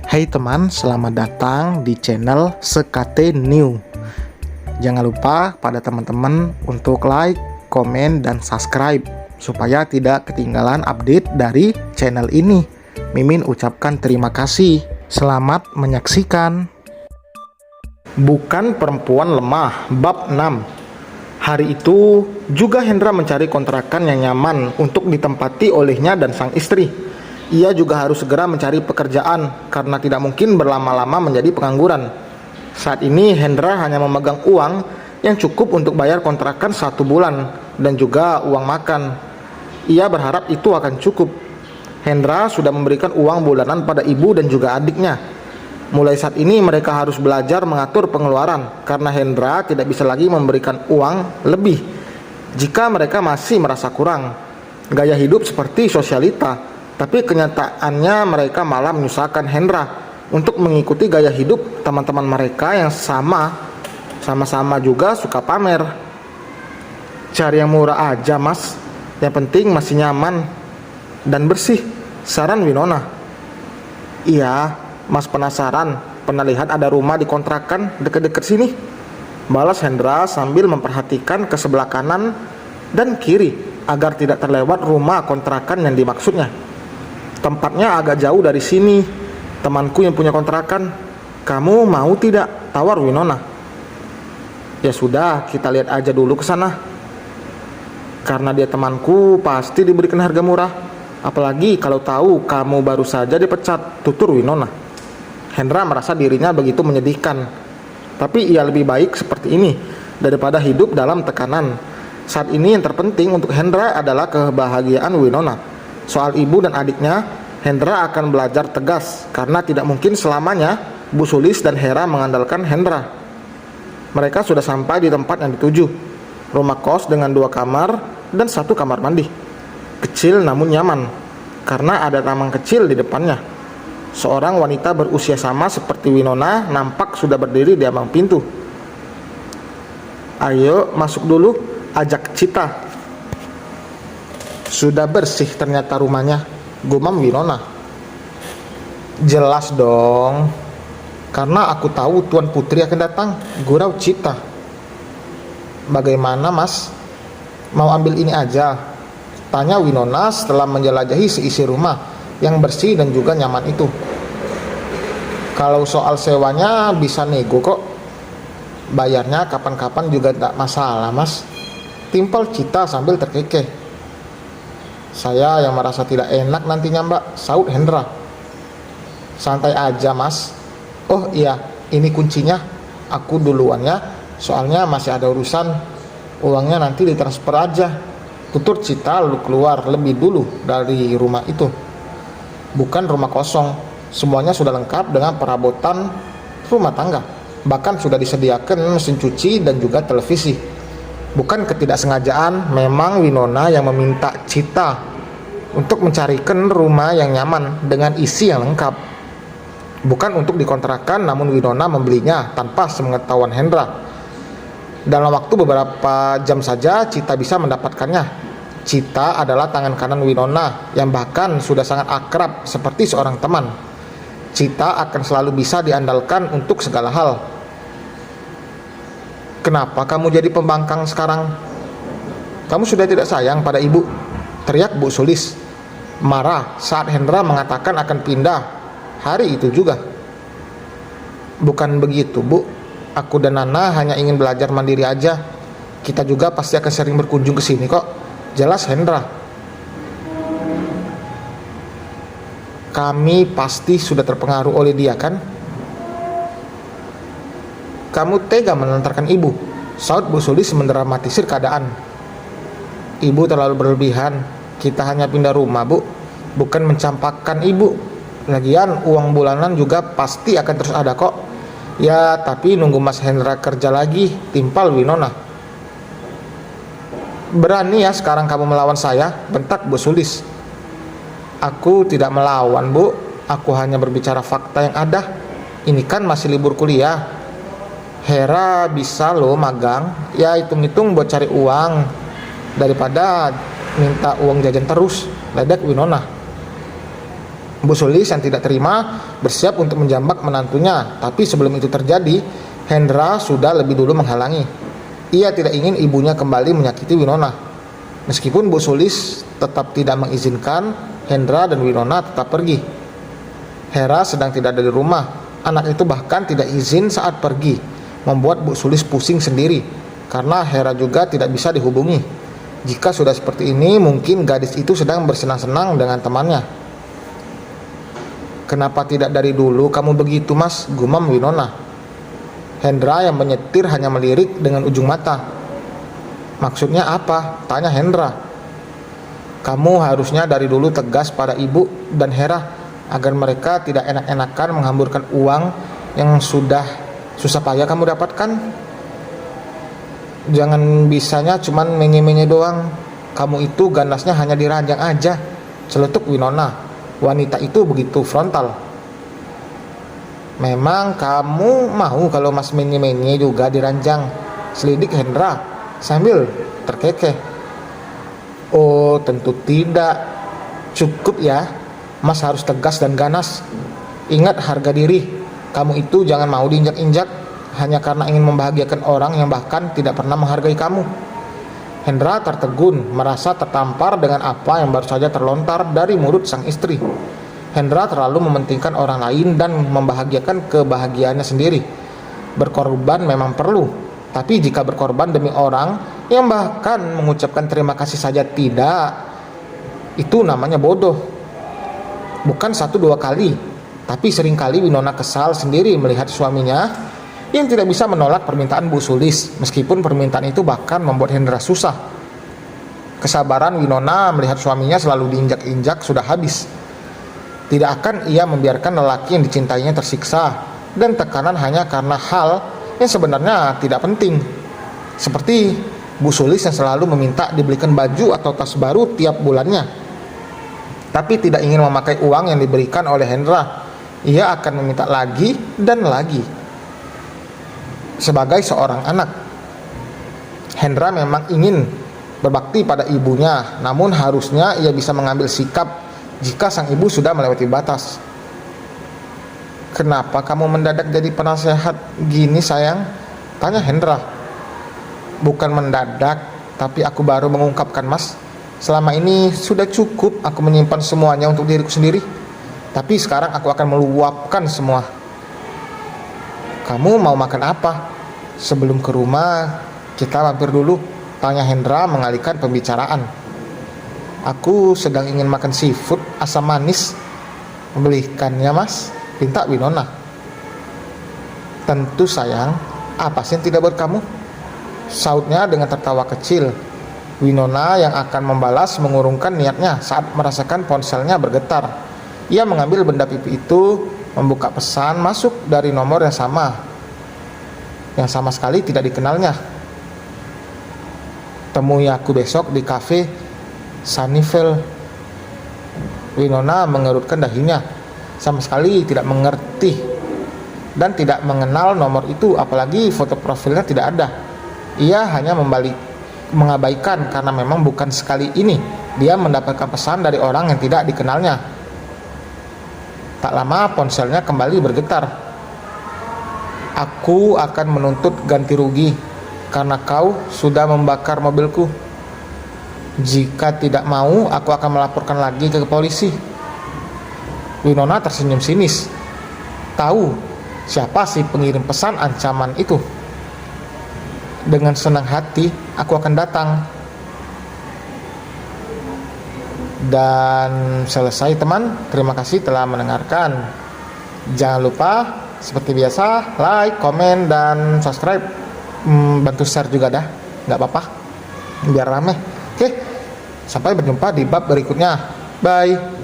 Hai teman, selamat datang di channel Sekate New. Jangan lupa pada teman-teman untuk like, komen, dan subscribe supaya tidak ketinggalan update dari channel ini. Mimin ucapkan terima kasih. Selamat menyaksikan. Bukan perempuan lemah, bab 6. Hari itu juga Hendra mencari kontrakan yang nyaman untuk ditempati olehnya dan sang istri. Ia juga harus segera mencari pekerjaan karena tidak mungkin berlama-lama menjadi pengangguran. Saat ini Hendra hanya memegang uang yang cukup untuk bayar kontrakan 1 bulan dan juga uang makan. Ia berharap itu akan cukup. Hendra sudah memberikan uang bulanan pada ibu dan juga adiknya. Mulai saat ini mereka harus belajar mengatur pengeluaran karena Hendra tidak bisa lagi memberikan uang lebih jika mereka masih merasa kurang. Gaya hidup seperti sosialita, tapi kenyataannya mereka malah menyusahkan Hendra untuk mengikuti gaya hidup teman-teman mereka yang sama-sama juga suka pamer. Cari yang murah aja mas, yang penting masih nyaman dan bersih, saran Winona. Iya, mas penasaran, pernah lihat ada rumah di kontrakan deket-deket sini? Balas Hendra sambil memperhatikan ke sebelah kanan dan kiri agar tidak terlewat rumah kontrakan yang dimaksudnya. Tempatnya agak jauh dari sini. Temanku yang punya kontrakan. Kamu mau tidak? Tawar Winona. Ya sudah, kita lihat aja dulu ke sana. Karena dia temanku, pasti diberikan harga murah. Apalagi kalau tahu kamu baru saja dipecat, tutur Winona. Hendra merasa dirinya begitu menyedihkan. Tapi ia lebih baik seperti ini daripada hidup dalam tekanan. Saat ini yang terpenting untuk Hendra adalah kebahagiaan Winona. Soal ibu dan adiknya, Hendra akan belajar tegas karena tidak mungkin selamanya Bu Sulis dan Hera mengandalkan Hendra. Mereka sudah sampai di tempat yang dituju. Rumah kos dengan 2 kamar dan 1 kamar mandi. Kecil namun nyaman karena ada taman kecil di depannya. Seorang wanita berusia sama seperti Winona nampak sudah berdiri di ambang pintu. Ayo masuk dulu, ajak Cita. Sudah bersih ternyata rumahnya, gumam Winona. Jelas dong, karena aku tahu Tuan Putri akan datang, gurau Cita. Bagaimana mas? Mau ambil ini aja? Tanya Winona setelah menjelajahi seisi rumah yang bersih dan juga nyaman itu. Kalau soal sewanya bisa nego kok. Bayarnya kapan-kapan juga tak masalah mas. Timpal Cita sambil terkekeh. Saya yang merasa tidak enak nantinya mbak, saut Hendra. Santai aja mas. Oh iya, ini kuncinya. Aku duluan ya, soalnya masih ada urusan. Uangnya nanti ditransfer aja, tutur Cita lalu keluar lebih dulu dari rumah itu. Bukan rumah kosong, semuanya sudah lengkap dengan perabotan rumah tangga. Bahkan sudah disediakan mesin cuci dan juga televisi. Bukan ketidaksengajaan, memang Winona yang meminta Cita untuk mencarikan rumah yang nyaman dengan isi yang lengkap. Bukan untuk dikontrakan, namun Winona membelinya tanpa sepengetahuan Hendra. Dalam waktu beberapa jam saja Cita bisa mendapatkannya. Cita adalah tangan kanan Winona yang bahkan sudah sangat akrab seperti seorang teman. Cita akan selalu bisa diandalkan untuk segala hal. Kenapa kamu jadi pembangkang sekarang? Kamu sudah tidak sayang pada ibu? Teriak Bu Sulis. Marah saat Hendra mengatakan akan pindah hari itu juga. Bukan begitu bu, aku dan Nana hanya ingin belajar mandiri aja. Kita juga pasti akan sering berkunjung ke sini kok. Jelas Hendra. Kami pasti sudah terpengaruh oleh dia kan? Kamu tega melantarkan ibu, saut Bu Sulis mendramatisir keadaan. Ibu terlalu berlebihan. Kita hanya pindah rumah bu, bukan mencampakkan ibu. Lagian uang bulanan juga pasti akan terus ada kok. Ya tapi nunggu Mas Hendra kerja lagi, timpal Winona. Berani ya sekarang kamu melawan saya, bentak Bu Sulis. Aku tidak melawan bu, aku hanya berbicara fakta yang ada. Ini kan masih libur kuliah. Hera bisa loh magang, ya hitung-hitung buat cari uang daripada minta uang jajan terus, ledek Winona. Bu Sulis yang tidak terima bersiap untuk menjambak menantunya, tapi sebelum itu terjadi, Hendra sudah lebih dulu menghalangi. Ia tidak ingin ibunya kembali menyakiti Winona. Meskipun Bu Sulis tetap tidak mengizinkan, Hendra dan Winona tetap pergi. Hera sedang tidak ada di rumah. Anak itu bahkan tidak izin saat pergi, membuat Bu Sulis pusing sendiri, karena Hera juga tidak bisa dihubungi. Jika sudah seperti ini, mungkin gadis itu sedang bersenang-senang dengan temannya. "Kenapa tidak dari dulu kamu begitu, Mas?" gumam Winona. Hendra yang menyetir hanya melirik dengan ujung mata. "Maksudnya apa?" tanya Hendra. "Kamu harusnya dari dulu tegas pada ibu dan Hera, agar mereka tidak enak-enakan menghamburkan uang yang sudah susah payah kamu dapatkan. Jangan bisanya cuman menye-menye doang. Kamu itu ganasnya hanya diranjang aja," celetuk Winona. Wanita itu begitu frontal. "Memang kamu mau kalau Mas menye-menye juga diranjang?" selidik Hendra sambil terkekeh. "Oh, tentu tidak. Cukup ya, Mas harus tegas dan ganas. Ingat harga diri. Kamu itu jangan mau diinjak-injak hanya karena ingin membahagiakan orang yang bahkan tidak pernah menghargai kamu." Hendra tertegun, merasa tertampar dengan apa yang baru saja terlontar dari mulut sang istri. Hendra terlalu mementingkan orang lain dan membahagiakan kebahagiaannya sendiri. Berkorban memang perlu, tapi jika berkorban demi orang yang bahkan mengucapkan terima kasih saja tidak, itu namanya bodoh. Bukan 1-2 kali, tapi seringkali Winona kesal sendiri melihat suaminya yang tidak bisa menolak permintaan Bu Sulis, meskipun permintaan itu bahkan membuat Hendra susah. Kesabaran Winona melihat suaminya selalu diinjak-injak sudah habis. Tidak akan ia membiarkan lelaki yang dicintainya tersiksa dan tekanan hanya karena hal yang sebenarnya tidak penting. Seperti Bu Sulis yang selalu meminta dibelikan baju atau tas baru tiap bulannya, tapi tidak ingin memakai uang yang diberikan oleh Hendra. Ia akan meminta lagi dan lagi. Sebagai seorang anak, Hendra memang ingin berbakti pada ibunya, namun harusnya ia bisa mengambil sikap jika sang ibu sudah melewati batas. "Kenapa kamu mendadak jadi penasehat gini, sayang?" tanya Hendra. "Bukan mendadak, tapi aku baru mengungkapkan, Mas. Selama ini sudah cukup aku menyimpan semuanya untuk diriku sendiri, tapi sekarang aku akan meluapkan semua." "Kamu mau makan apa? Sebelum ke rumah kita mampir dulu," tanya Hendra mengalihkan pembicaraan. "Aku sedang ingin makan seafood asam manis." "Belikannya, Mas," pinta Winona. "Tentu sayang, apa sih yang tidak buat kamu?" sautnya dengan tertawa kecil. Winona yang akan membalas mengurungkan niatnya saat merasakan ponselnya bergetar. Ia mengambil benda pipi itu, membuka pesan masuk dari nomor yang sama sekali tidak dikenalnya. "Temui aku besok di kafe Sunnyvale." Winona mengerutkan dahinya, sama sekali tidak mengerti dan tidak mengenal nomor itu, apalagi foto profilnya tidak ada. Ia hanya mengabaikan karena memang bukan sekali ini dia mendapatkan pesan dari orang yang tidak dikenalnya. Tak lama ponselnya kembali bergetar. "Aku akan menuntut ganti rugi karena kau sudah membakar mobilku. Jika tidak mau, aku akan melaporkan lagi ke polisi." Winona tersenyum sinis. Tahu siapa si pengirim pesan ancaman itu? "Dengan senang hati aku akan datang." Dan selesai, teman. Terima kasih telah mendengarkan. Jangan lupa seperti biasa like, komen, dan subscribe. Bantu share juga dah, nggak apa-apa, biar rame. Oke, sampai berjumpa di bab berikutnya. Bye.